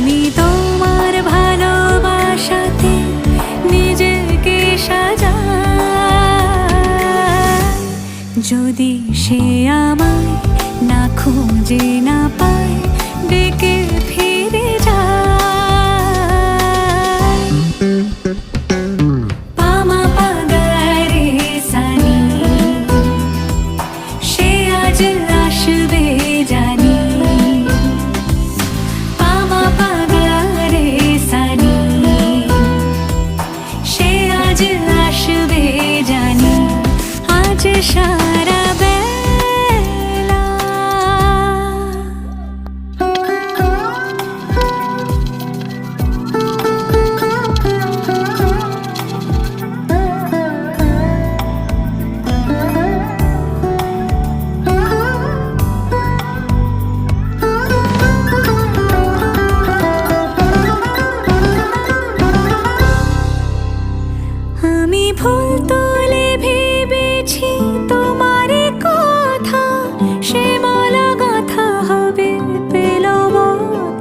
আমি তোমার ভালোবাসাতে নিজেকে সাজাই। যদি সে আমায় না খুঁজে না পায়, ডেকে ফিরে যায়। পামা পাগারে সানি, সে আজ আসবে জানি। পামা পাগারে সানি, সে আজ আসবে জানি। আজ সারা বেলা আমি ফুল তুলে ভেবেছি তোমার কথা, সে মালা গাঁথা হবে পেলবতায়।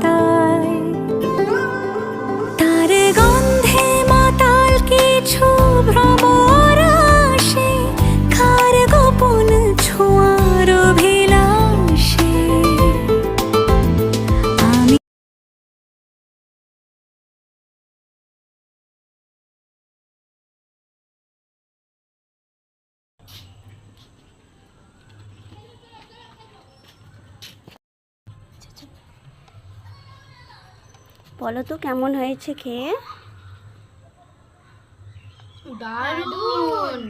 তার গন্ধে মাতাল কিছু ভ্রমর আসে, কার গোপন ছোঁয়ার অভিলাষে। আমি বলো তো কেমন হয়েছে খেয়ে? দারুণ।